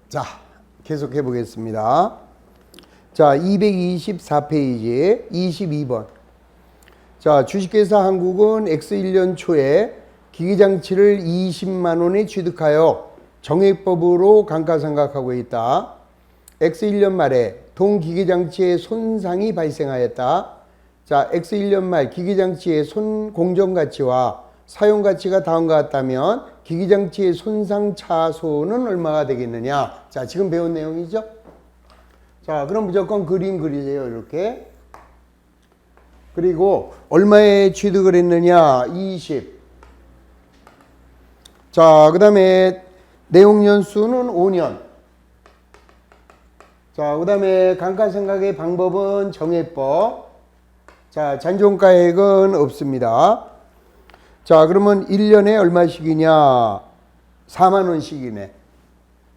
자, 계속해 보겠습니다. 자, 224페이지 22번. 자, 주식회사 한국은 X1년 초에 기기장치를 20만 원에 취득하여 정액법으로 감가상각하고 있다. X1년 말에 동기기장치의 손상이 발생하였다. 자, X1년 말 기기장치의 공정가치와 사용가치가 다음과 같다면 기기장치의 손상 차손은 얼마가 되겠느냐. 자, 지금 배운 내용이죠. 자, 그럼 무조건 그림 그리세요. 이렇게. 그리고 얼마에 취득을 했느냐. 20. 자, 그 다음에 내용연수는 5년. 자, 그 다음에 감가상각의 방법은 정액법. 자, 잔존가액은 없습니다. 자, 그러면 1년에 얼마씩이냐? 4만 원씩이네.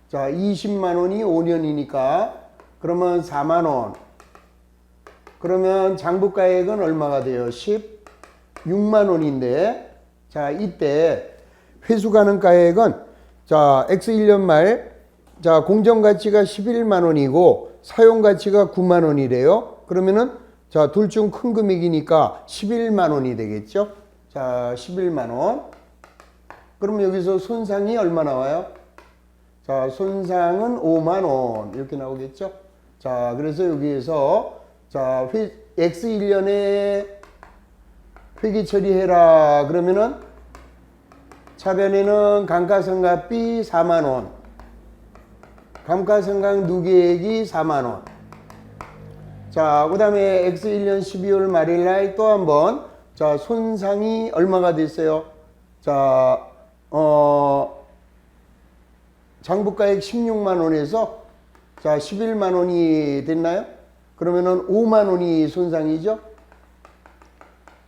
자, 20만 원이 5년이니까 그러면 4만 원. 그러면 장부가액은 얼마가 돼요? 16만 원인데, 자, 이때 회수가능가액은 자, X1년 말 자, 공정가치가 11만 원이고 사용가치가 9만 원이래요. 그러면은 자, 둘 중 큰 금액이니까 11만 원이 되겠죠? 자, 11만 원. 그럼 여기서 손상이 얼마 나와요? 자, 손상은 5만 원. 이렇게 나오겠죠? 자, 그래서 여기에서 자, X1년에 회계 처리해라. 그러면은 차변에는 감가상각비 4만 원. 감가상각 누계액이 4만 원. 자, 그 다음에 X1년 12월 말일날 또 한 번 자, 손상이 얼마가 됐어요? 자, 장부가액 16만 원에서 자, 11만 원이 됐나요? 그러면은 5만 원이 손상이죠?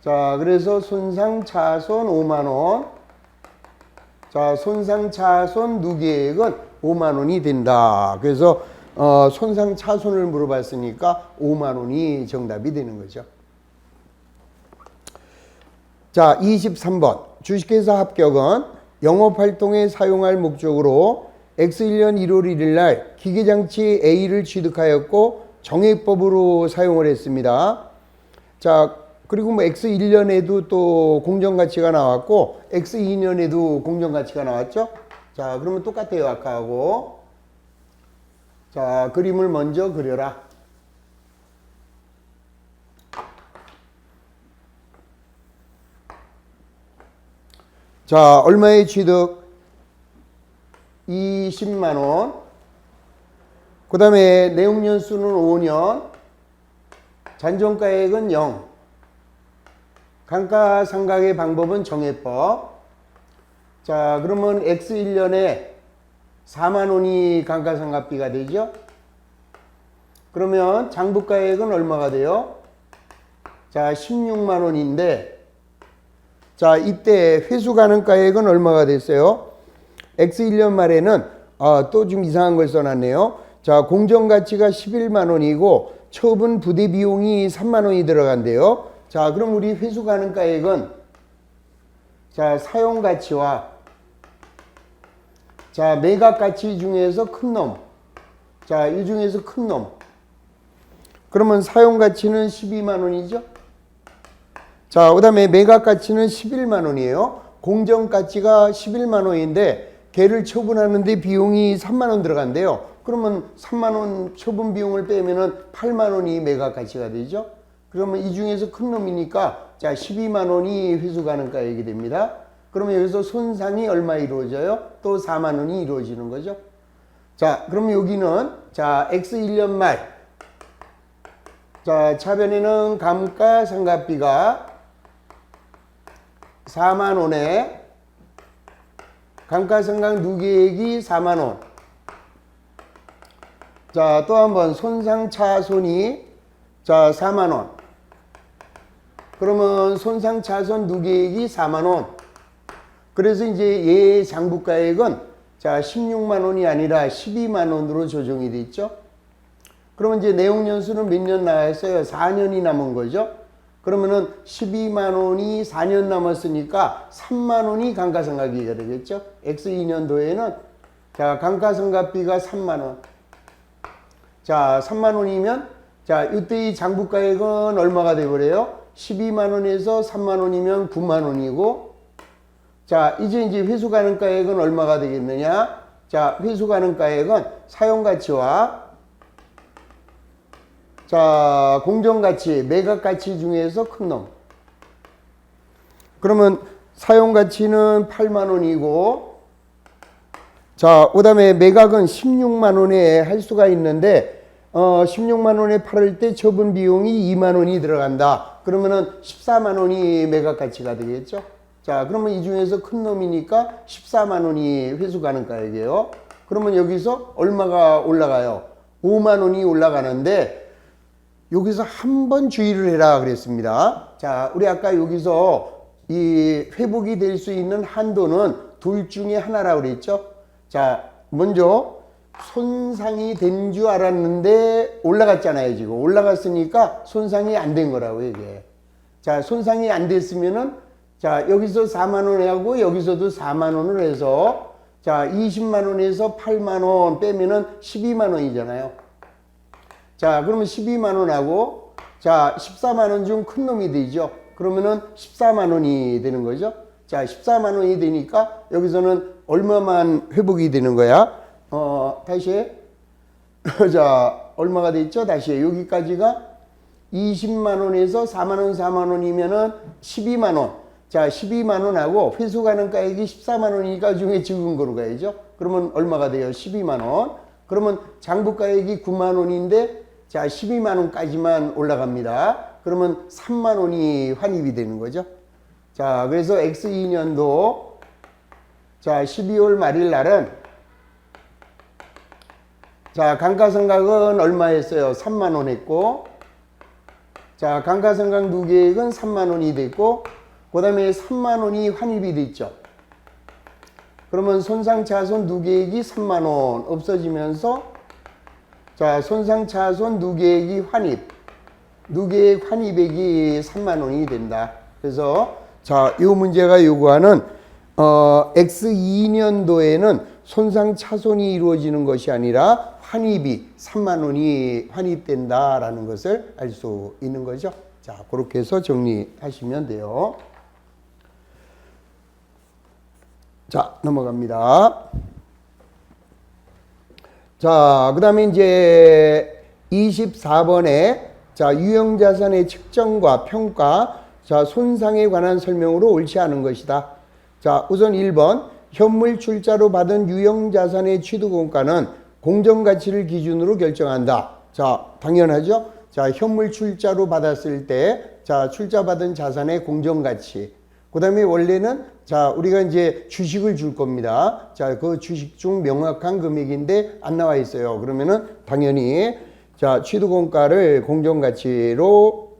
자, 그래서 손상 차손 5만 원. 자, 손상 차손 누계액은 5만 원이 된다. 그래서 손상 차손을 물어봤으니까 5만 원이 정답이 되는 거죠. 자, 23번. 주식회사 합격은 영업활동에 사용할 목적으로 X1년 1월 1일 날 기계장치 A를 취득하였고 정액법으로 사용을 했습니다. 자, 그리고 뭐 X1년에도 또 공정가치가 나왔고 X2년에도 공정가치가 나왔죠. 자, 그러면 똑같아요. 아까하고. 자, 그림을 먼저 그려라. 자, 얼마의 취득? 20만 원. 그 다음에 내용연수는 5년. 잔존가액은 0. 감가상각의 방법은 정액법. 자, 그러면 X1년에 4만 원이 감가상각비가 되죠? 그러면 장부가액은 얼마가 돼요? 자, 16만 원인데 자, 이때 회수가능가액은 얼마가 됐어요? X1년 말에는 또 좀 이상한 걸 써놨네요. 자, 공정가치가 11만 원이고 처분 부대 비용이 3만 원이 들어간대요. 자, 그럼 우리 회수가능가액은 자, 사용가치와 자, 매각가치 중에서 큰 놈. 자, 이 중에서 큰 놈. 그러면 사용가치는 12만 원이죠? 자, 그 다음에 매각가치는 11만 원이에요. 공정가치가 11만 원인데 걔를 처분하는데 비용이 3만 원 들어간대요. 그러면 3만 원 처분 비용을 빼면은 8만 원이 매각가치가 되죠. 그러면 이 중에서 큰 놈이니까 자, 12만 원이 회수가능가액이 됩니다. 그러면 여기서 손상이 얼마 이루어져요? 또 4만 원이 이루어지는 거죠. 자, 그럼 여기는 자, X1년 말 자, 차변에는 감가상각비가 4만 원에 감가상각 누계액이 4만 원. 자, 또 한번 손상차손이 자, 4만 원. 그러면 손상차손 누계액이 4만 원. 그래서 이제 얘 장부가액은 자, 16만 원이 아니라 12만 원으로 조정이 됐죠. 그러면 이제 내용연수는 몇 년 나왔어요? 4년이 남은 거죠. 그러면은 12만 원이 4년 남았으니까 3만 원이 감가상각비가 되겠죠. X2년도에는 자, 감가상각비가 3만 원. 자, 3만 원이면 자, 이때 장부가액은 얼마가 되버려요? 12만 원에서 3만 원이면 9만 원이고, 자, 이제 회수가능가액은 얼마가 되겠느냐? 자, 회수가능가액은 사용가치와 자, 공정가치, 매각가치 중에서 큰 놈. 그러면 사용가치는 8만 원이고, 자, 그 다음에 매각은 16만 원에 할 수가 있는데, 16만 원에 팔을 때 처분 비용이 2만 원이 들어간다. 그러면은 14만 원이 매각 가치가 되겠죠. 자, 그러면 이 중에서 큰 놈이니까 14만 원이 회수가능가액이에요. 그러면 여기서 얼마가 올라가요? 5만 원이 올라가는데, 여기서 한번 주의를 해라 그랬습니다. 자, 우리 아까 여기서 이 회복이 될 수 있는 한도는 둘 중에 하나라고 그랬죠. 자, 먼저 손상이 된 줄 알았는데 올라갔잖아요. 지금 올라갔으니까 손상이 안 된 거라고 이게. 자, 손상이 안 됐으면은 자, 여기서 4만 원에 하고 여기서도 4만 원을 해서 자, 20만 원에서 8만 원 빼면은 12만 원이잖아요. 자, 그러면 12만 원하고 자, 14만 원 중 큰 놈이 되죠. 그러면은 14만 원이 되는 거죠. 자, 14만 원이 되니까 여기서는 얼마만 회복이 되는 거야? 다시 자, 얼마가 됐죠? 다시 여기까지가 20만 원에서 4만 원, 4만 원이면은 12만 원. 자, 12만 원하고 회수가능가액이 14만 원이니까 중에 적은 거로 가야죠. 그러면 얼마가 돼요? 12만 원. 그러면 장부가액이 9만 원인데 자, 12만 원까지만 올라갑니다. 그러면 3만 원이 환입이 되는 거죠. 자, 그래서 X2년도 자, 12월 말일 날은 자, 감가상각은 얼마였어요? 3만 원 했고, 자, 감가상각 누계액은 3만 원이 됐고, 그 다음에 3만 원이 환입이 됐죠. 그러면 손상차손 누계액이 3만 원 없어지면서 자, 손상차손 누계액이 환입, 누계액 환입액이 3만 원이 된다. 그래서 자, 이 문제가 요구하는 X2년도에는 손상차손이 이루어지는 것이 아니라 환입이 3만 원이 환입된다라는 것을 알 수 있는 거죠. 자, 그렇게 해서 정리하시면 돼요. 자, 넘어갑니다. 자, 그 다음에 이제 24번에 자, 유형자산의 측정과 평가, 자, 손상에 관한 설명으로 옳지 않은 것이다. 자, 우선 1번 현물 출자로 받은 유형자산의 취득원가는 공정가치를 기준으로 결정한다. 자, 당연하죠. 자, 현물 출자로 받았을 때 자, 출자받은 자산의 공정가치. 그 다음에 원래는 자, 우리가 이제 주식을 줄 겁니다. 자, 그 주식 중 명확한 금액인데 안 나와 있어요. 그러면은 당연히 자, 취득원가를 공정가치로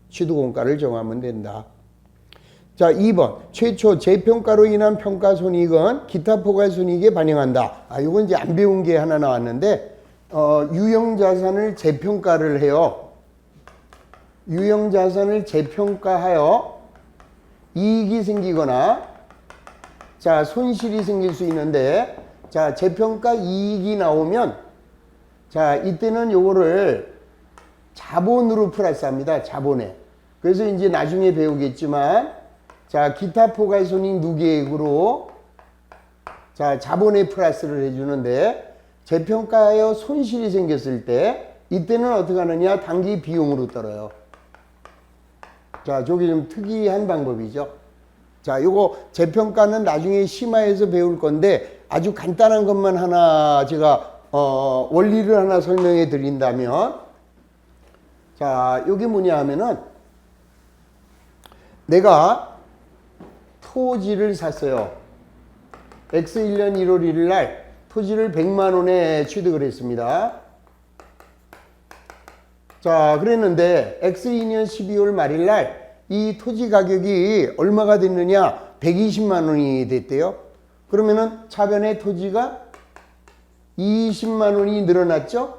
취득원가를 정하면 된다. 자, 2번 최초 재평가로 인한 평가손익은 기타 포괄손익에 반영한다. 아, 이건 이제 안 배운 게 하나 나왔는데 유형자산을 재평가를 해요. 유형자산을 재평가하여 이익이 생기거나 자, 손실이 생길 수 있는데 자, 재평가 이익이 나오면 자, 이때는 요거를 자본으로 플러스합니다. 자본에. 그래서 이제 나중에 배우겠지만 자, 기타 포괄손익 누계액으로 자, 자본에 플러스를 해주는데 재평가하여 손실이 생겼을 때 이때는 어떻게 하느냐? 당기 비용으로 떨어요. 자, 저게 좀 특이한 방법이죠. 자, 요거 재평가는 나중에 심화해서 배울 건데 아주 간단한 것만 하나 제가 원리를 하나 설명해 드린다면 자, 요게 뭐냐 하면은 내가 토지를 샀어요. X1년 1월 1일 날 토지를 100만 원에 취득을 했습니다. 자, 그랬는데 X2년 12월 말일 날 이 토지 가격이 얼마가 됐느냐? 120만 원이 됐대요. 그러면은 차변의 토지가 20만 원이 늘어났죠?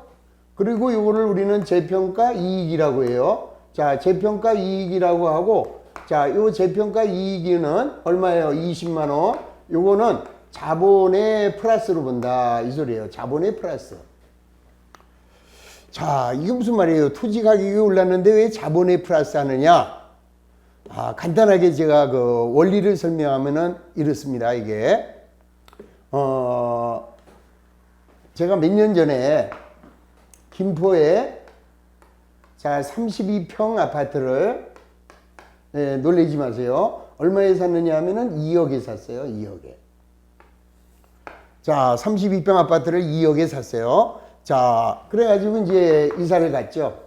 그리고 이거를 우리는 재평가 이익이라고 해요. 자, 재평가 이익이라고 하고 자, 요 재평가 이익은 얼마예요? 20만 원. 요거는 자본의 플러스로 본다 이 소리예요. 자본의 플러스. 자, 이게 무슨 말이에요? 토지 가격이 올랐는데 왜 자본의 플러스 하느냐? 간단하게 제가 그 원리를 설명하면은 이렇습니다. 이게 제가 몇 년 전에 김포에 자 32평 아파트를 놀라지 마세요. 얼마에 샀느냐 하면은 2억에 샀어요. 2억에. 자, 32평 아파트를 2억에 샀어요. 자, 그래가지고 이제 이사를 갔죠.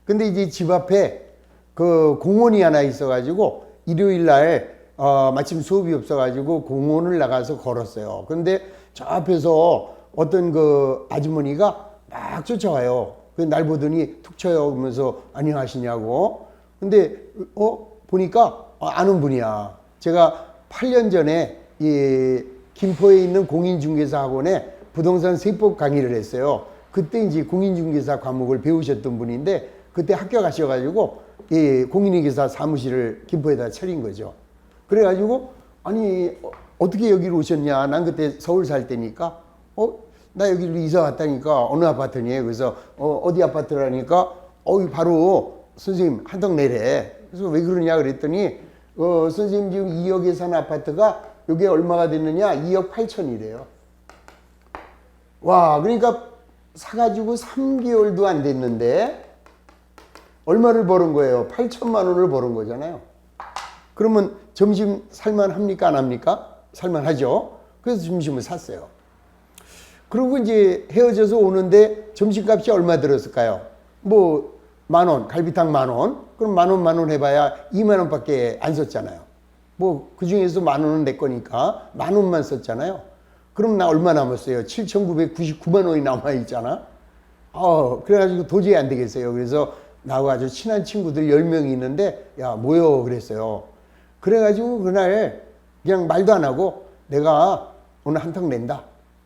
근데 이제 집 앞에 그 공원이 하나 있어가지고 일요일 날 마침 수업이 없어가지고 공원을 나가서 걸었어요. 근데 저 앞에서 어떤 그 아주머니가 막 쫓아와요. 날 보더니 툭 쳐요. 그러면서 안녕하시냐고. 근데 보니까 아는 분이야. 제가 8년 전에 이 김포에 있는 공인중개사 학원에 부동산 세법 강의를 했어요. 그때 이제 공인중개사 과목을 배우셨던 분인데 그때 합격하셔가지고 이 공인중개사 사무실을 김포에다 차린 거죠. 그래가지고 아니 어떻게 여기로 오셨냐? 난 그때 서울 살 때니까 나 여기로 이사 왔다니까 어느 아파트니? 그래서 어디 아파트라니까 바로 선생님 한턱 내래. 그래서 왜 그러냐 그랬더니 선생님 지금 2억에 산 아파트가 이게 얼마가 됐느냐? 2억 8천이래요. 와, 그러니까 사가지고 3개월도 안 됐는데 얼마를 벌은 거예요? 8천만 원을 벌은 거잖아요. 그러면 점심 살만 합니까? 안 합니까? 살만 하죠. 그래서 점심을 샀어요. 그리고 이제 헤어져서 오는데 점심값이 얼마 들었을까요? 뭐 10,000원, 갈비탕 10,000원. 그럼 10,000원 해봐야 20,000원 밖에 안 썼잖아요. 뭐 그 중에서 10,000원은 내 거니까 10,000원만 썼잖아요. 그럼 나 얼마 남았어요? 7,999만 원이 남아있잖아. 그래가지고 도저히 안 되겠어요. 그래서 나하고 아주 친한 친구들 10명이 있는데 야 모여 그랬어요. 그래가지고 그날 그냥 말도 안 하고 내가 오늘 한턱 낸다.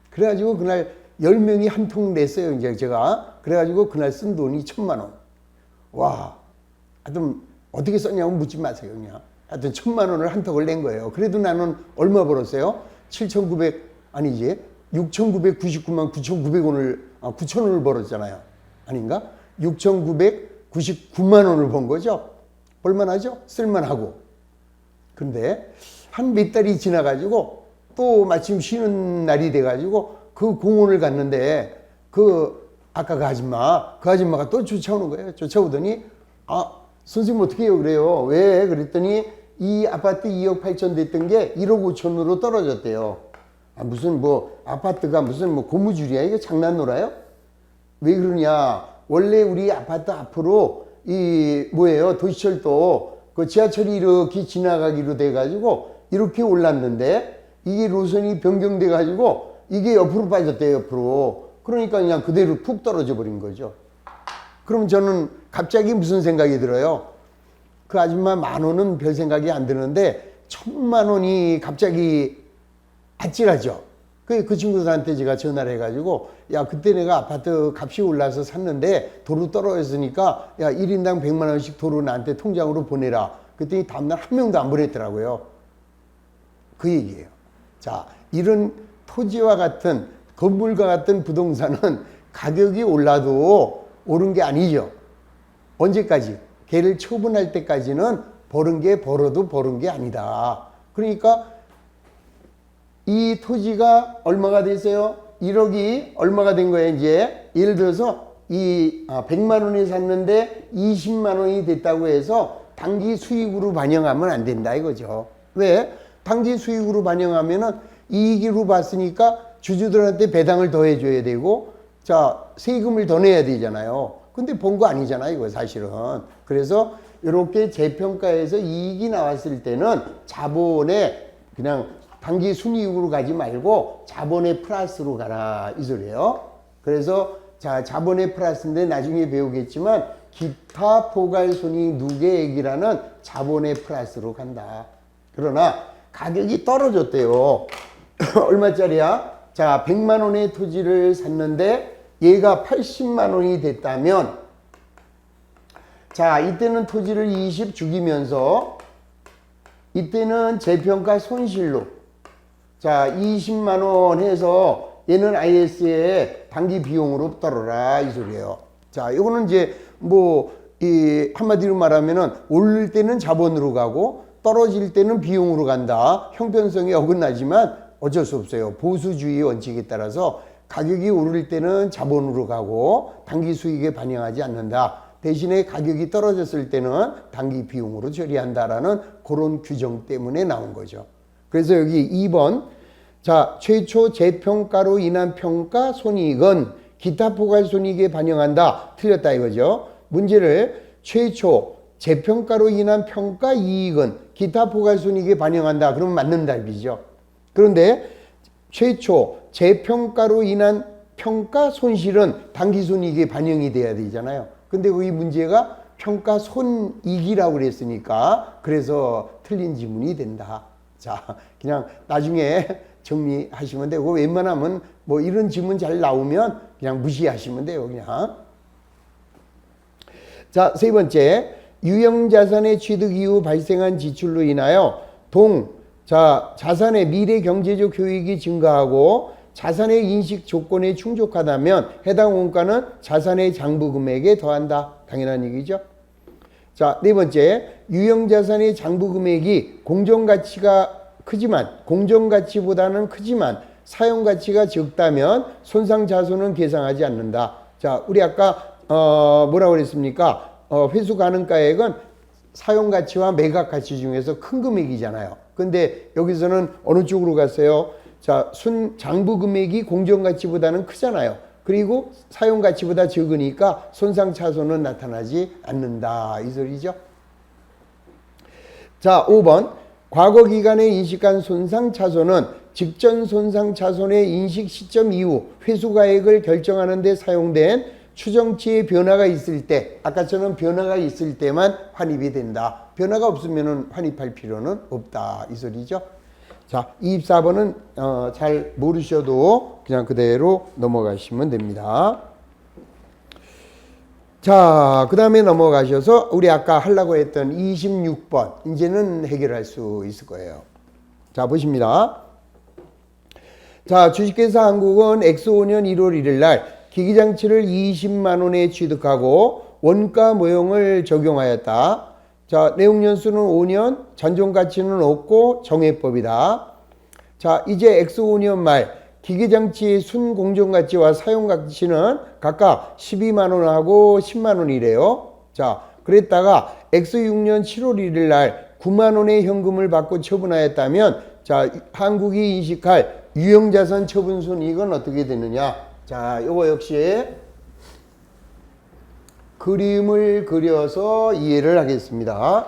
그래가지고 그날 10명이 한 통 냈어요. 이제 제가. 그래가지고 그날 쓴 돈이 1,000만 원. 와, 하여튼 어떻게 썼냐고 묻지 마세요. 그냥. 하여튼 1,000만 원을 한 턱을 낸 거예요. 그래도 나는 얼마 벌었어요? 6,999만 9,900원을, 9,000원을 벌었잖아요. 아닌가? 6,999만 원을 번 거죠. 볼만하죠? 쓸만하고. 근데 한 몇 달이 지나가지고 또 마침 쉬는 날이 돼가지고 그 공원을 갔는데 아까 그 아줌마가 또 쫓아오는 거예요. 쫓아오더니 선생님 어떻게 해요? 그래요. 왜? 그랬더니 이 아파트 2억 8천 됐던 게 1억 5천으로 떨어졌대요. 무슨 뭐 아파트가 무슨 뭐 고무줄이야? 이거 장난 놀아요? 왜 그러냐? 원래 우리 아파트 앞으로 도시철도 그 지하철이 이렇게 지나가기로 돼가지고 이렇게 올랐는데 이게 노선이 변경돼가지고 이게 옆으로 빠졌대요. 옆으로. 그러니까 그냥 그대로 푹 떨어져 버린 거죠. 그럼 저는 갑자기 무슨 생각이 들어요? 그 아줌마 10,000원은 별 생각이 안 드는데 1,000만 원이 갑자기 아찔하죠. 그 친구들한테 제가 전화를 해가지고 야 그때 내가 아파트 값이 올라서 샀는데 도로 떨어졌으니까 야 1인당 100만 원씩 도로 나한테 통장으로 보내라. 그랬더니 다음날 한 명도 안 보냈더라고요. 그 얘기예요. 자, 이런 토지와 같은 건물과 같은 부동산은 가격이 올라도 오른 게 아니죠. 언제까지? 걔를 처분할 때까지는 벌어도 버는 게 아니다. 그러니까 이 토지가 얼마가 됐어요? 1억이 얼마가 된 거예요, 이제? 예를 들어서 100만 원에 샀는데 20만 원이 됐다고 해서 당기 수익으로 반영하면 안 된다 이거죠. 왜? 당기 수익으로 반영하면은 이익으로 봤으니까 주주들한테 배당을 더 해줘야 되고, 자, 세금을 더 내야 되잖아요. 근데 본 거 아니잖아요, 이거 사실은. 그래서 이렇게 재평가에서 이익이 나왔을 때는 자본의 그냥 단기 순이익으로 가지 말고 자본의 플러스로 가라 이 소리예요. 그래서 자, 자본의 플러스인데 나중에 배우겠지만 기타 포괄손익 누계액이라는 자본의 플러스로 간다. 그러나 가격이 떨어졌대요. 얼마짜리야? 자, 100만 원의 토지를 샀는데 얘가 80만 원이 됐다면, 자, 이때는 토지를 20 죽이면서 이때는 재평가 손실로, 자, 20만 원 해서 얘는 IS에 단기 비용으로 떨어라 이 소리예요. 자, 요거는 이제 뭐 이 한마디로 말하면은 오를 때는 자본으로 가고 떨어질 때는 비용으로 간다. 형평성이 어긋나지만 어쩔 수 없어요. 보수주의 원칙에 따라서 가격이 오를 때는 자본으로 가고 단기 수익에 반영하지 않는다. 대신에 가격이 떨어졌을 때는 단기 비용으로 처리한다라는 그런 규정 때문에 나온 거죠. 그래서 여기 2번 자, 최초 재평가로 인한 평가 손익은 기타 포괄 손익에 반영한다. 틀렸다 이거죠. 문제를 최초 재평가로 인한 평가 이익은 기타 포괄 손익에 반영한다. 그러면 맞는 답이죠. 그런데 최초 재평가로 인한 평가 손실은 단기 손익에 반영이 돼야 되잖아요. 근데 이 문제가 평가 손익이라고 그랬으니까 그래서 틀린 지문이 된다. 자, 그냥 나중에 정리하시면 되고 웬만하면 뭐 이런 지문 잘 나오면 그냥 무시하시면 돼요. 그냥. 자, 세 번째, 유형자산의 취득 이후 발생한 지출로 인하여 자산의 미래 경제적 효익이 증가하고 자산의 인식 조건에 충족하다면 해당 원가는 자산의 장부 금액에 더한다. 당연한 얘기죠. 자, 네 번째, 유형자산의 장부 금액이 공정가치보다는 크지만 사용가치가 적다면 손상자손은 계상하지 않는다. 자, 우리 아까 뭐라고 그랬습니까? 회수 가능가액은 사용가치와 매각가치 중에서 큰 금액이잖아요. 근데 여기서는 어느 쪽으로 갔어요? 자, 장부 금액이 공정가치보다는 크잖아요. 그리고 사용가치보다 적으니까 손상차손은 나타나지 않는다. 이 소리죠. 자, 5번. 과거 기간에 인식한 손상차손은 직전 손상차손의 인식 시점 이후 회수가액을 결정하는 데 사용된 추정치의 변화가 있을 때, 아까처럼 변화가 있을 때만 환입이 된다. 변화가 없으면 환입할 필요는 없다. 이 소리죠. 자, 24번은 잘 모르셔도 그냥 그대로 넘어가시면 됩니다. 자, 그 다음에 넘어가셔서 우리 아까 하려고 했던 26번 이제는 해결할 수 있을 거예요. 자, 보십니다. 자, 주식회사 한국은 X5년 1월 1일 날 기기장치를 20만 원에 취득하고 원가 모형을 적용하였다. 자, 내용연수는 5년, 잔존가치는 없고 정해법이다. 자, 이제 X5년 말 기계장치의 순공정가치와 사용가치는 각각 12만 원하고 10만 원이래요. 자, 그랬다가 X6년 7월 1일 날 9만 원의 현금을 받고 처분하였다면 자, 한국이 인식할 유형자산 처분 손익은 어떻게 되느냐? 자, 요거 역시 그림을 그려서 이해를 하겠습니다.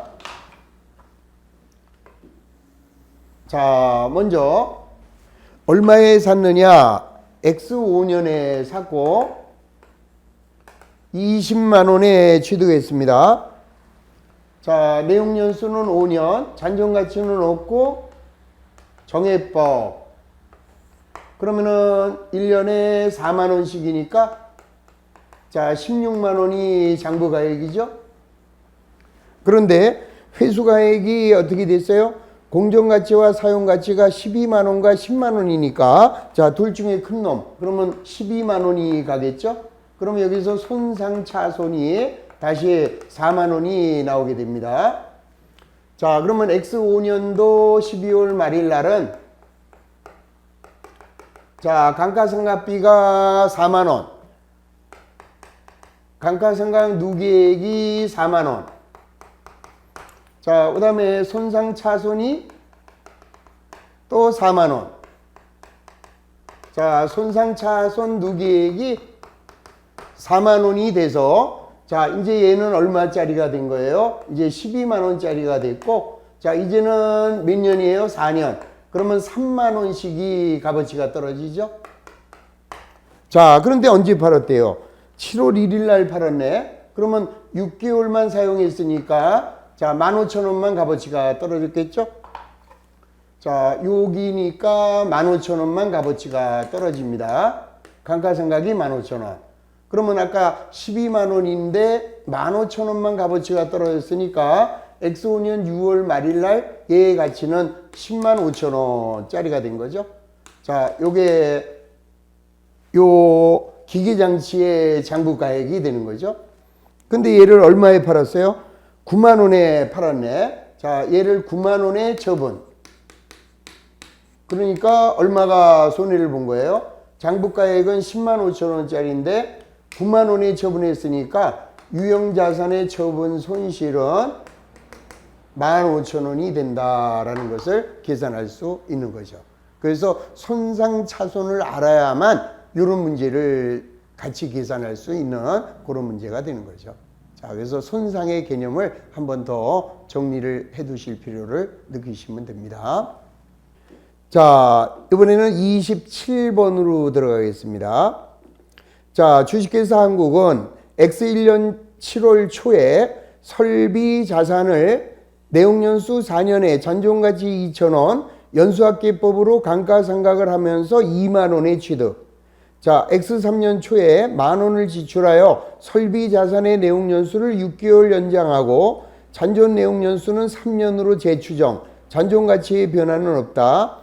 자, 먼저 얼마에 샀느냐? X5년에 샀고 20만 원에 취득했습니다. 자, 내용연수는 5년, 잔존가치는 없고 정해법. 그러면은 1년에 4만 원씩이니까 자, 16만 원이 장부가액이죠. 그런데 회수가액이 어떻게 됐어요? 공정가치와 사용가치가 12만 원과 10만 원이니까 자, 둘 중에 큰 놈. 그러면 12만 원이 가겠죠? 그러면 여기서 손상차손이 다시 4만 원이 나오게 됩니다. 자, 그러면 X5년도 12월 말일 날은 자, 감가상각비가 4만 원. 감가상각 누계액이 4만 원. 자, 그 다음에 손상차손이 또 4만 원. 자, 손상차손 누계액이 4만 원이 돼서 자, 이제 얘는 얼마짜리가 된 거예요? 이제 12만 원짜리가 됐고 자, 이제는 몇 년이에요? 4년. 그러면 3만 원씩이 값어치가 떨어지죠? 자, 그런데 언제 팔았대요? 7월 1일 날 팔았네. 그러면 6개월만 사용했으니까 자, 15,000원만 값어치가 떨어졌겠죠? 자, 여기니까 15,000원만 값어치가 떨어집니다. 감가상각이 15,000원. 그러면 아까 12만 원인데 15,000원만 값어치가 떨어졌으니까 X5년 6월 말일 날 얘의 가치는 10만 5천 원짜리가 된 거죠. 자, 요게 요 기계장치의 장부가액이 되는 거죠. 근데 얘를 얼마에 팔았어요? 9만 원에 팔았네. 자, 얘를 9만 원에 처분. 그러니까 얼마가 손해를 본 거예요? 장부가액은 10만 5천 원짜리인데 9만 원에 처분했으니까 유형자산의 처분 손실은 15,000원이 된다라는 것을 계산할 수 있는 거죠. 그래서 손상차손을 알아야만 이런 문제를 같이 계산할 수 있는 그런 문제가 되는 거죠. 자, 그래서 손상의 개념을 한 번 더 정리를 해 두실 필요를 느끼시면 됩니다. 자, 이번에는 27번으로 들어가겠습니다. 자, 주식회사 한국은 X1년 7월 초에 설비 자산을 내용연수 4년에 잔존가치 2,000원, 연수합계법으로 감가상각을 하면서 2만 원에 취득. 자, X3년 초에 만 원을 지출하여 설비 자산의 내용연수를 6개월 연장하고 잔존 내용연수는 3년으로 재추정. 잔존가치의 변화는 없다.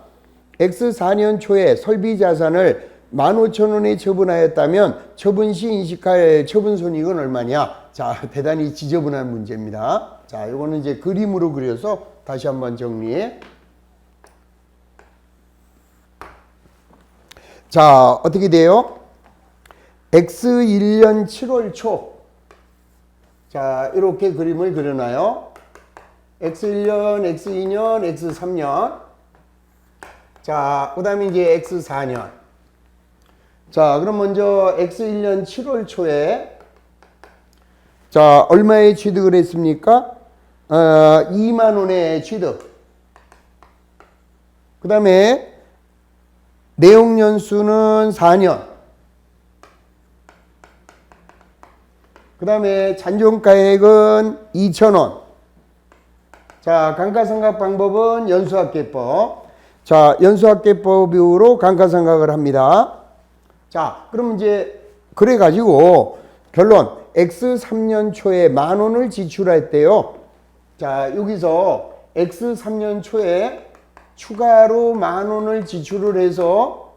X4년 초에 설비 자산을 15,000원에 처분하였다면 처분 시 인식할 처분 손익은 얼마냐? 자, 대단히 지저분한 문제입니다. 자, 이거는 이제 그림으로 그려서 다시 한번 정리해. 자, 어떻게 돼요? X1년 7월 초. 자, 이렇게 그림을 그려놔요. X1년, X2년, X3년. 자, 그 다음에 이제 X4년. 자, 그럼 먼저 X1년 7월 초에 자, 얼마에 취득을 했습니까? 2만 원에 취득. 그 다음에 내용연수는 4년. 그 다음에 잔존가액은 2,000원. 자, 감가상각 방법은 연수합계법. 자, 연수합계법으로 감가상각을 합니다. 자, 그럼 이제 그래가지고 결론 X3년 초에 만 원을 지출했대요. 자, 여기서 X3년 초에 추가로 만 원을 지출을 해서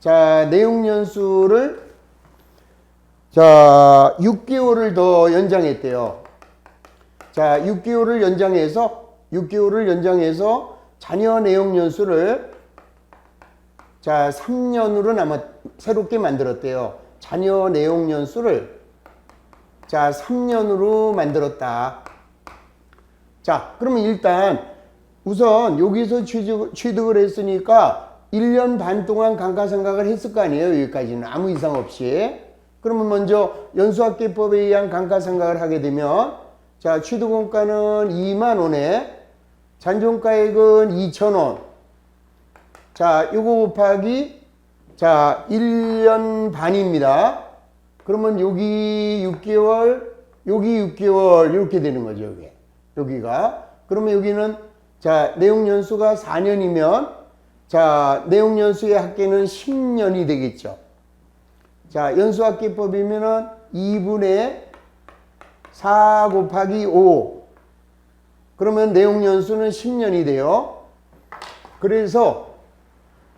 자, 내용연수를 자, 6개월을 더 연장했대요. 자, 6개월을 연장해서 잔여 내용연수를 자, 3년으로 새롭게 만들었대요. 잔여 내용연수를 자, 3년으로 만들었다. 자, 그러면 일단 우선 여기서 취득을 했으니까 1년 반 동안 감가상각을 했을 거 아니에요. 여기까지는 아무 이상 없이. 그러면 먼저 연수합계법에 의한 감가상각을 하게 되면 자, 취득원가는 2만 원에 잔존가액은 2,000원. 자, 요거 곱하기 자, 1년 반입니다. 그러면 여기 6개월, 여기 6개월 이렇게 되는 거죠, 여기. 여기가. 그러면 여기는 자, 내용연수가 4년이면 자, 내용연수의 합계는 10년이 되겠죠. 자, 연수합계법이면은 2분의 4 곱하기 5. 그러면 내용연수는 10년이 돼요. 그래서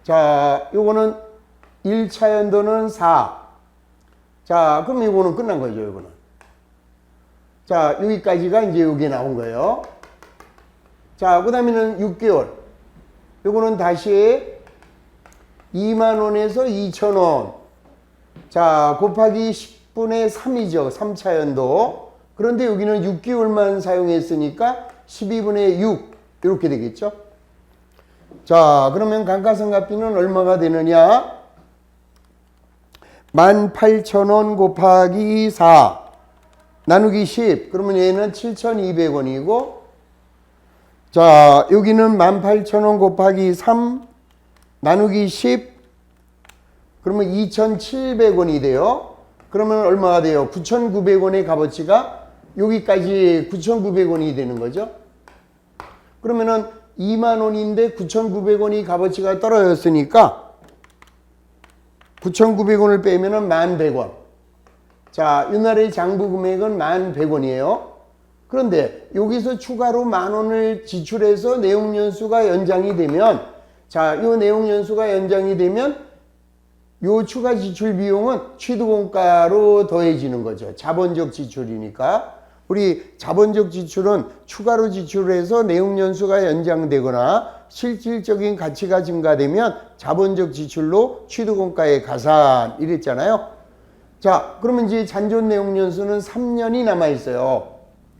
자, 요거는 1차 연도는 4. 자, 그럼 요거는 끝난 거죠, 요거는. 자, 여기까지가 이제 여기 나온 거예요. 자, 그 다음에는 6개월. 요거는 다시 2만 원에서 2,000원. 자, 곱하기 10분의 3이죠. 3차 연도. 그런데 여기는 6개월만 사용했으니까 12분의 6. 이렇게 되겠죠. 자, 그러면 감가상각비는 얼마가 되느냐? 18,000원 곱하기 4 나누기 10. 그러면 얘는 7,200원이고 자, 여기는 18,000원 곱하기 3 나누기 10. 그러면 2,700원이 돼요. 그러면 얼마가 돼요? 9,900원의 값어치가 여기까지 9,900원이 되는 거죠. 그러면은 2만 원인데 9,900원이 값어치가 떨어졌으니까 9,900원을 빼면은 1,100원. 자, 이날의 장부 금액은 1,100원이에요. 그런데 여기서 추가로 10,000원을 지출해서 내용연수가 연장이 되면, 자, 요 내용연수가 연장이 되면 요 추가 지출 비용은 취득원가로 더해지는 거죠. 자본적 지출이니까. 우리 자본적 지출은 추가로 지출해서 내용연수가 연장되거나 실질적인 가치가 증가되면 자본적 지출로 취득원가의 가산 이랬잖아요. 자, 그러면 이제 잔존 내용연수는 3년이 남아 있어요.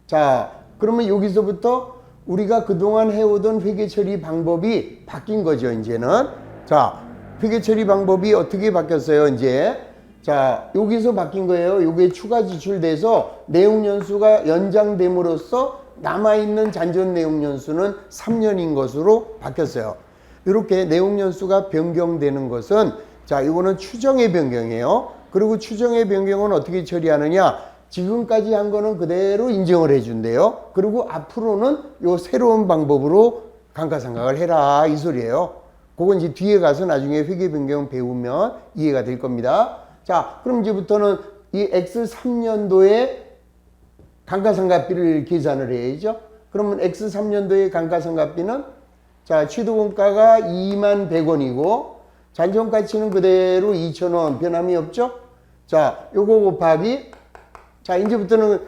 자, 그러면 여기서부터 우리가 그동안 해오던 회계 처리 방법이 바뀐 거죠, 이제는. 자, 회계 처리 방법이 어떻게 바뀌었어요, 이제? 자, 여기서 바뀐 거예요. 요게 추가 지출돼서 내용연수가 연장됨으로써 남아있는 잔존 내용연수는 3년인 것으로 바뀌었어요. 이렇게 내용연수가 변경되는 것은, 자, 이거는 추정의 변경이에요. 그리고 추정의 변경은 어떻게 처리하느냐? 지금까지 한 거는 그대로 인정을 해준대요. 그리고 앞으로는 요 새로운 방법으로 감가상각을 해라, 이 소리예요. 그건 이제 뒤에 가서 나중에 회계 변경 배우면 이해가 될 겁니다. 자, 그럼 이제부터는 이 X3년도에 감가상각비를 계산을 해야죠. 그러면 X3년도의 감가상각비는, 자, 취득원가가 21,100원이고 잔존가치는 그대로 2,000원 변함이 없죠. 자, 요거 곱하기, 자, 이제부터는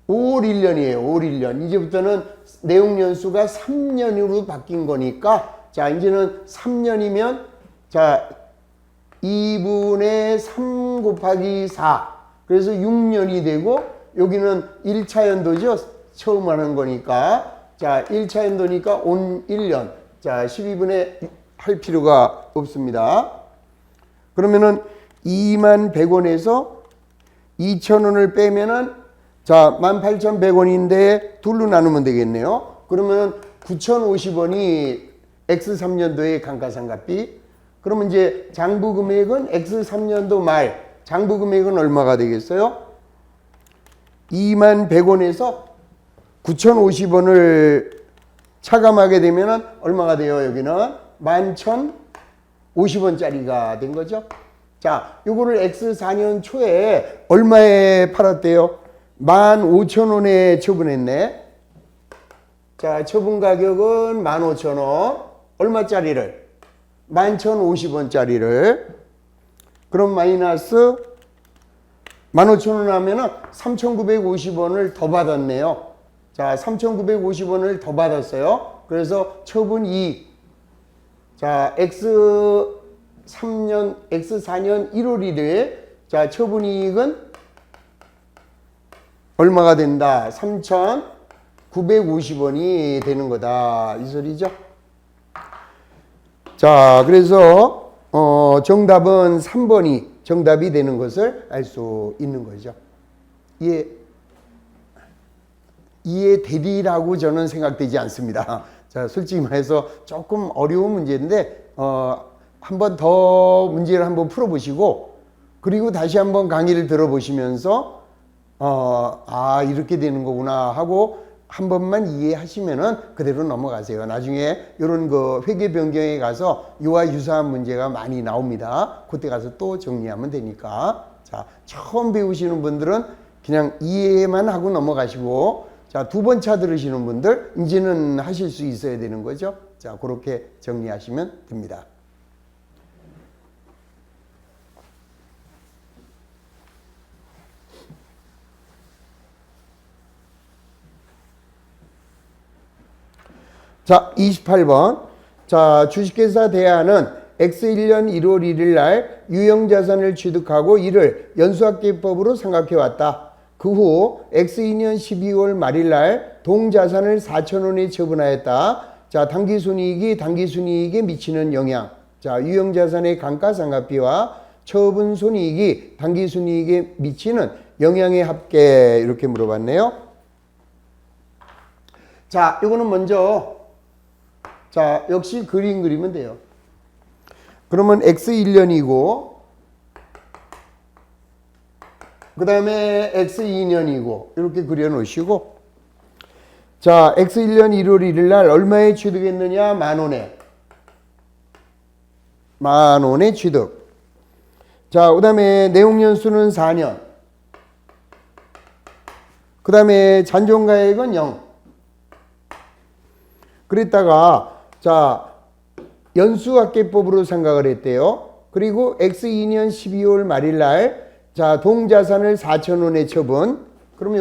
5월 1년이에요. 5월 1년. 이제부터는 내용연수가 3년으로 바뀐 거니까, 자, 이제는 3년이면, 자, 2분의 3 곱하기 4. 그래서 6년이 되고, 여기는 1차 연도죠. 처음 하는 거니까. 자, 1차 연도니까 온 1년. 자, 12분의 할 필요가 없습니다. 그러면은 21,100원에서 2,000원을 빼면은, 자, 18,100원인데 둘로 나누면 되겠네요. 그러면 9,050원이 X3년도의 감가상각비. 그러면 이제 장부금액은 X3년도 말 장부금액은 얼마가 되겠어요? 21,100원에서 9,050원을 차감하게 되면은 얼마가 돼요? 여기는 11,050원짜리가 된 거죠. 자, 요거를 X4년 초에 얼마에 팔았대요? 15,000원에 처분했네. 자, 처분 가격은 15,000원. 얼마짜리를? 11,050원짜리를. 그럼 마이너스 15,000원 하면은 3,950원을 더 받았네요. 자, 3,950원을 더 받았어요. 그래서 처분 이익. 자, X4년 1월 1일. 자, 처분 이익은 얼마가 된다? 3,950원이 되는 거다. 이 소리죠. 자, 그래서 정답은 3번이 정답이 되는 것을 알 수 있는 거죠. 이해되리라고 저는 생각되지 않습니다. 자, 솔직히 말해서 조금 어려운 문제인데 한 번 더 문제를 한번 풀어보시고, 그리고 다시 한번 강의를 들어보시면서 이렇게 되는 거구나 하고 한 번만 이해하시면은 그대로 넘어가세요. 나중에 이런 그 회계 변경에 가서 이와 유사한 문제가 많이 나옵니다. 그때 가서 또 정리하면 되니까. 자, 처음 배우시는 분들은 그냥 이해만 하고 넘어가시고, 자, 두 번 차 들으시는 분들 이제는 하실 수 있어야 되는 거죠. 자, 그렇게 정리하시면 됩니다. 자, 28번. 자, 주식회사 대한은 X1년 1월 1일 날 유형자산을 취득하고 이를 연수학계법으로 생각해왔다. 그 후 X2년 12월 말일 날 동자산을 4,000원에 처분하였다. 자, 당기순이익이 당기순이익에 미치는 영향. 자, 유형자산의 감가상각비와 처분손이익이 당기순이익에 미치는 영향의 합계. 이렇게 물어봤네요. 자, 이거는 먼저, 자, 역시 그림 그리면 돼요. 그러면 X1년이고 그 다음에 X2년이고 이렇게 그려 놓으시고, 자, X1년 1월 1일 날 얼마에 취득했느냐? 10,000원에. 10,000원에 취득. 자, 그 다음에 내용연수는 4년. 그 다음에 잔존가액은 0. 그랬다가 자 연수합계법으로 생각을 했대요. 그리고 X2년 12월 말일날 자 동자산을 4,000원에 처분. 그럼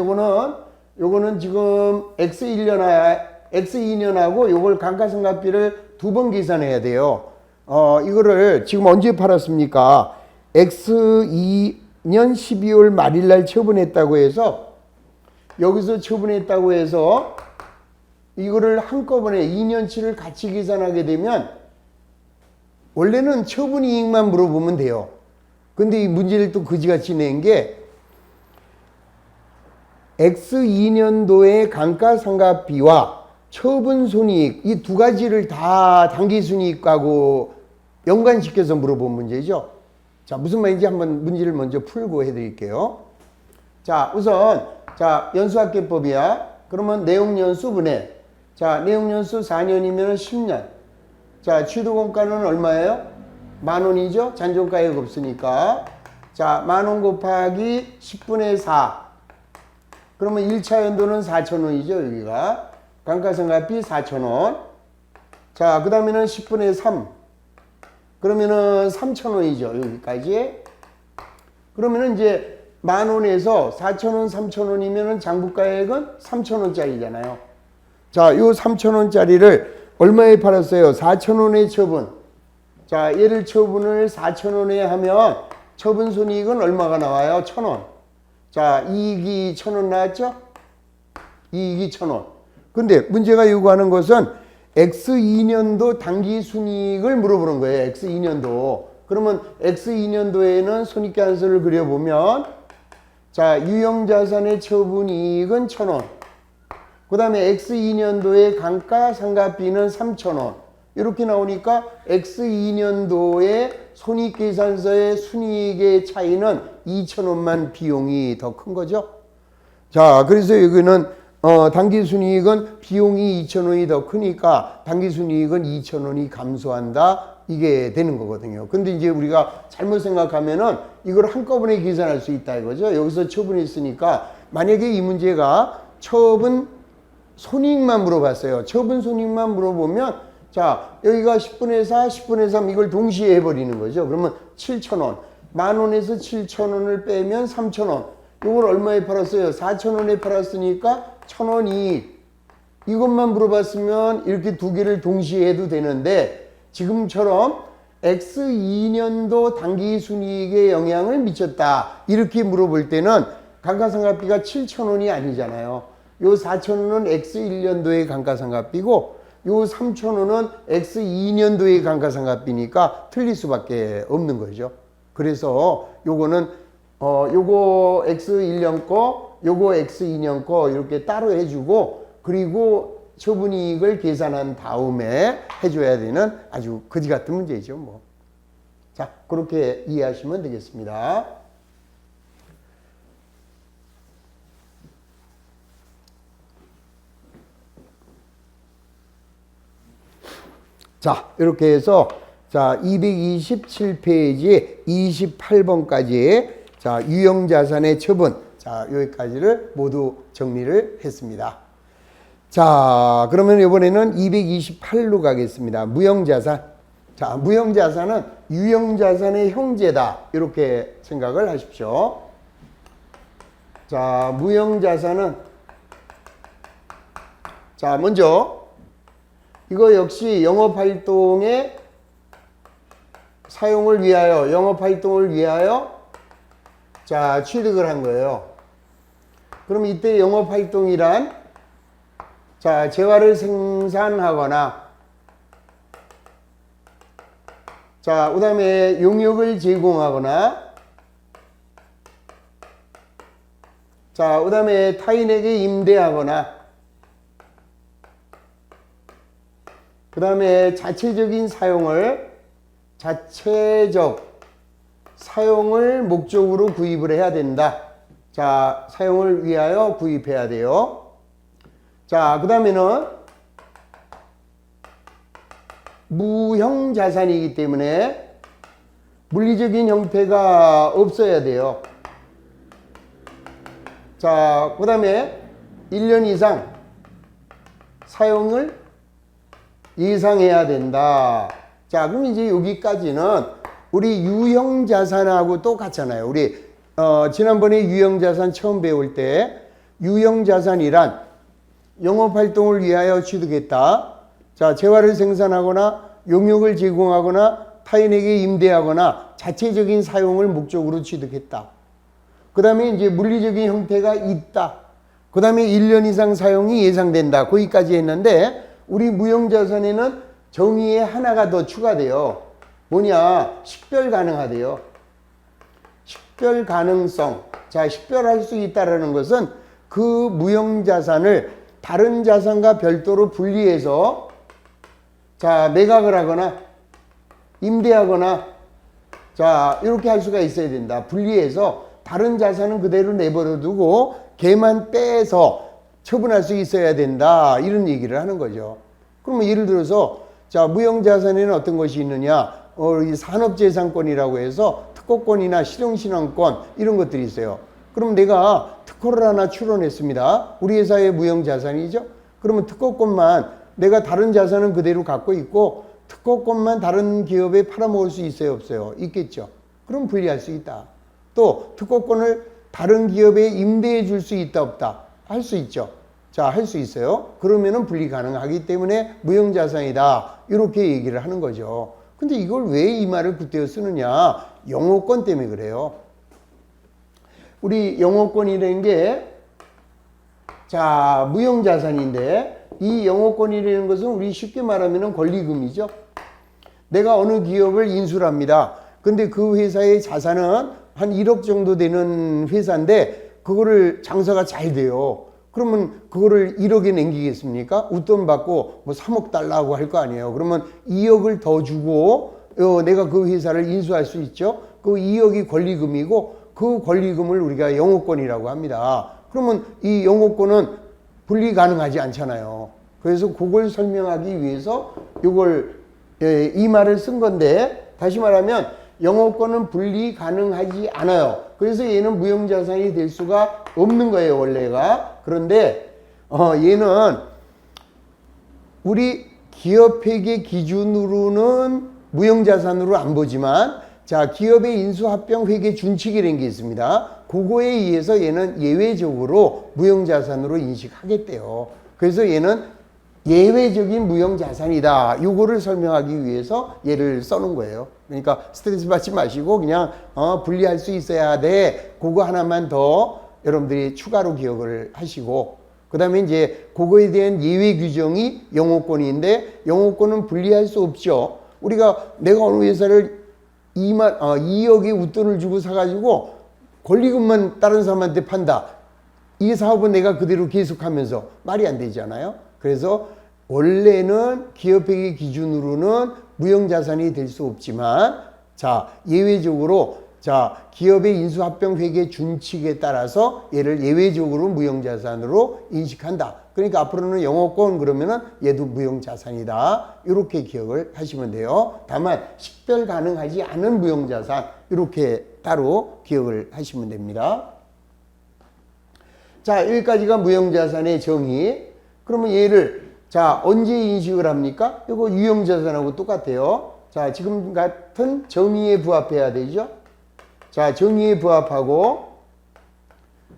요거는 지금 X2년하고 요걸 감가상각비를 두 번 계산해야 돼요. 이거를 지금 언제 팔았습니까? X2년 12월 말일날 처분했다고 해서 여기서 처분했다고 해서 이거를 한꺼번에 2년치를 같이 계산하게 되면 원래는 처분 이익만 물어보면 돼요. 근데 이 문제를 또 그지같이 낸 게 X2년도의 감가상각비와 처분 손익 이 두 가지를 다 당기순이익하고 연관시켜서 물어본 문제죠. 자, 무슨 말인지 한번 문제를 먼저 풀고 해드릴게요. 자, 우선 자 연수합계법이야. 그러면 내용연수분해. 자, 내용연수 4년이면 10년. 자, 취득원가는 얼마예요? 10,000원이죠? 잔존가액 없으니까. 자, 10,000원 곱하기 10분의 4. 그러면 1차 연도는 4,000원이죠, 여기가. 감가상각비 4,000원. 자, 그 다음에는 10분의 3. 그러면은 3,000원이죠, 여기까지. 그러면은 이제 10,000원에서 4,000원, 3,000원이면은 장부가액은 3,000원짜리잖아요. 자, 요 3,000원짜리를 얼마에 팔았어요? 4,000원에 처분. 자, 얘를 처분을 4,000원에 하면 처분 손익은 얼마가 나와요? 1,000원. 자, 이익이 1,000원 나왔죠? 이익이 1,000원. 근데 문제가 요구하는 것은 X2년도 당기순이익을 물어보는 거예요. X2년도. 그러면 X2년도에는 손익계산서를 그려보면 자, 유형자산의 처분이익은 1,000원. 그 다음에 X2년도의 감가상각비는 3,000원. 이렇게 나오니까 X2년도의 손익계산서의 순이익의 차이는 2,000원만 비용이 더 큰 거죠. 자, 그래서 여기는 당기순이익은 비용이 2,000원이 더 크니까 당기순이익은 2,000원이 감소한다. 이게 되는 거거든요. 근데 이제 우리가 잘못 생각하면은 이걸 한꺼번에 계산할 수 있다 이거죠. 여기서 처분했으니까 만약에 이 문제가 처분 손익만 물어봤어요. 처분 손익만 물어보면 자, 여기가 10분의 4, 10분의 3 이걸 동시에 해버리는 거죠. 그러면 7,000원. 10,000원에서 7,000원을 빼면 3,000원. 이걸 얼마에 팔았어요? 4,000원에 팔았으니까 1,000원 이익. 이것만 물어봤으면 이렇게 두 개를 동시에 해도 되는데 지금처럼 X2년도 당기순이익에 영향을 미쳤다. 이렇게 물어볼 때는 감가상각비가 7,000원이 아니잖아요. 요 4,000원은 X1년도의 감가상각비고 요 3,000원은 X2년도의 감가상각비니까 틀릴 수밖에 없는 거죠. 그래서 요거는 요거 X1년 거, 요거 X2년 거 이렇게 따로 해주고 그리고 처분이익을 계산한 다음에 해줘야 되는 아주 거지 같은 문제죠. 뭐. 자, 그렇게 이해하시면 되겠습니다. 자, 이렇게 해서 자, 227페이지 28번까지 자, 유형자산의 처분 자, 여기까지를 모두 정리를 했습니다. 자, 그러면 이번에는 228로 가겠습니다. 무형자산. 자, 무형자산은 유형자산의 형제다. 이렇게 생각을 하십시오. 자, 무형자산은 자, 먼저 이거 역시 영업활동의 사용을 위하여, 영업활동을 위하여 자, 취득을 한 거예요. 그럼 이때 영업활동이란 자, 재화를 생산하거나 자, 그 다음에 용역을 제공하거나 자, 그 다음에 타인에게 임대하거나 그 다음에 자체적 사용을 목적으로 구입을 해야 된다. 자, 사용을 위하여 구입해야 돼요. 자, 그 다음에는 무형자산이기 때문에 물리적인 형태가 없어야 돼요. 자, 그 다음에 1년 이상 사용을 예상해야 된다. 자, 그럼 이제 여기까지는 우리 유형자산하고 똑같잖아요. 우리 지난번에 유형자산 처음 배울 때 유형자산이란 영업활동을 위하여 취득했다. 자, 재화를 생산하거나 용역을 제공하거나 타인에게 임대하거나 자체적인 사용을 목적으로 취득했다. 그 다음에 이제 물리적인 형태가 있다. 그 다음에 1년 이상 사용이 예상된다. 거기까지 했는데 우리 무형자산에는 정의에 하나가 더 추가돼요. 뭐냐? 식별 가능하대요. 식별 가능성. 자, 식별할 수 있다라는 것은 그 무형자산을 다른 자산과 별도로 분리해서 자, 매각을 하거나 임대하거나 자, 이렇게 할 수가 있어야 된다. 분리해서 다른 자산은 그대로 내버려 두고 걔만 빼서 처분할 수 있어야 된다. 이런 얘기를 하는 거죠. 그러면 예를 들어서 자, 무형자산에는 어떤 것이 있느냐? 이 산업재산권이라고 해서 특허권이나 실용신앙권 이런 것들이 있어요. 그럼 내가 특허를 하나 출원했습니다. 우리 회사의 무형자산이죠. 그러면 특허권만 내가 다른 자산은 그대로 갖고 있고 특허권만 다른 기업에 팔아먹을 수 있어요, 없어요? 있겠죠. 그럼 분리할 수 있다. 또 특허권을 다른 기업에 임대해 줄 수 있다, 없다? 할 수 있죠. 자, 할 수 있어요. 그러면은 분리 가능하기 때문에 무형자산이다. 이렇게 얘기를 하는 거죠. 근데 이걸 왜 이 말을 그때어 쓰느냐? 영어권 때문에 그래요. 우리 영어권이라는 게 자, 무형자산인데 이 영어권이라는 것은 우리 쉽게 말하면 권리금이죠. 내가 어느 기업을 인수를 합니다. 근데 그 회사의 자산은 한 1억 정도 되는 회사인데 그거를 장사가 잘 돼요. 그러면 그거를 1억에 남기겠습니까? 웃돈 받고 뭐 3억 달라고 할 거 아니에요. 그러면 2억을 더 주고 내가 그 회사를 인수할 수 있죠. 그 2억이 권리금이고 그 권리금을 우리가 영어권이라고 합니다. 그러면 이 영어권은 분리 가능하지 않잖아요. 그래서 그걸 설명하기 위해서 이걸 이 말을 쓴 건데 다시 말하면 영어권은 분리 가능하지 않아요. 그래서 얘는 무형자산이 될 수가 없는 거예요, 원래가. 그런데 얘는 우리 기업회계 기준으로는 무형자산으로 안 보지만 자, 기업의 인수합병회계 준칙이라는 게 있습니다. 그거에 의해서 얘는 예외적으로 무형자산으로 인식하겠대요. 그래서 얘는 예외적인 무형자산이다. 요거를 설명하기 위해서 얘를 써놓은 거예요. 그러니까 스트레스 받지 마시고 그냥 분리할 수 있어야 돼. 그거 하나만 더 여러분들이 추가로 기억을 하시고 그 다음에 이제 그거에 대한 예외 규정이 영어권인데 영어권은 분리할 수 없죠. 우리가 내가 어느 회사를 2억의 웃돈을 주고 사가지고 권리금만 다른 사람한테 판다. 이 사업은 내가 그대로 계속하면서 말이 안 되잖아요. 그래서 원래는 기업회계 기준으로는 무형자산이 될 수 없지만 자, 예외적으로 자, 기업의 인수합병회계 준칙에 따라서 얘를 예외적으로 무형자산으로 인식한다. 그러니까 앞으로는 영어권 그러면은 얘도 무형자산이다. 이렇게 기억을 하시면 돼요. 다만 식별 가능하지 않은 무형자산 이렇게 따로 기억을 하시면 됩니다. 자, 여기까지가 무형자산의 정의. 그러면 얘를 자, 언제 인식을 합니까? 이거 유형자산하고 똑같아요. 자, 지금 같은 정의에 부합해야 되죠. 자, 정의에 부합하고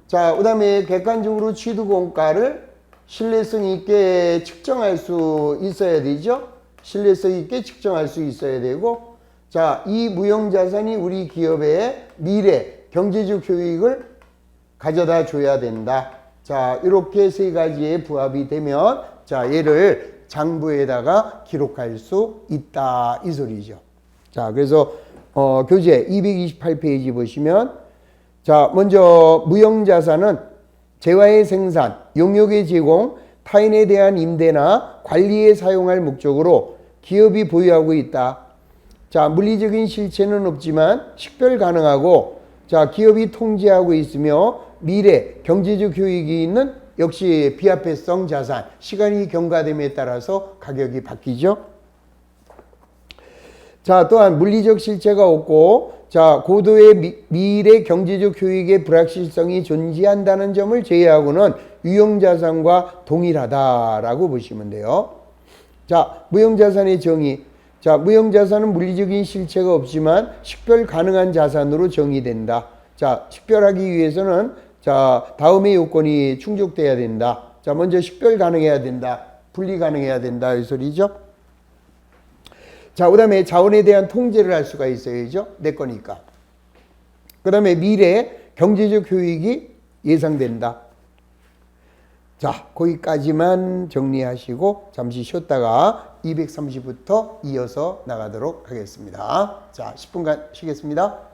자, 그 다음에 객관적으로 취득원가를 신뢰성 있게 측정할 수 있어야 되죠. 신뢰성 있게 측정할 수 있어야 되고 자, 이 무형자산이 우리 기업의 미래 경제적 효익을 가져다 줘야 된다. 자, 이렇게 세 가지에 부합이 되면 자, 얘를 장부에다가 기록할 수 있다. 이 소리죠. 자, 그래서 교재 228페이지 보시면 자, 먼저 무형자산은 재화의 생산, 용역의 제공, 타인에 대한 임대나 관리에 사용할 목적으로 기업이 보유하고 있다. 자, 물리적인 실체는 없지만 식별 가능하고 자, 기업이 통제하고 있으며 미래 경제적 효익이 있는 역시 비화폐성 자산, 시간이 경과됨에 따라서 가격이 바뀌죠. 자, 또한 물리적 실체가 없고 자, 고도의 미래 경제적 효익의 불확실성이 존재한다는 점을 제외하고는 유형자산과 동일하다라고 보시면 돼요. 자, 무형자산의 정의. 자, 무형자산은 물리적인 실체가 없지만 식별 가능한 자산으로 정의된다. 자, 식별하기 위해서는 자, 다음의 요건이 충족돼야 된다. 자, 먼저 식별 가능해야 된다. 분리 가능해야 된다. 이 소리죠. 자, 그 다음에 자원에 대한 통제를 할 수가 있어야죠. 내 거니까. 그 다음에 미래 경제적 효익이 예상된다. 자, 거기까지만 정리하시고 잠시 쉬었다가 230부터 이어서 나가도록 하겠습니다. 자, 10분간 쉬겠습니다.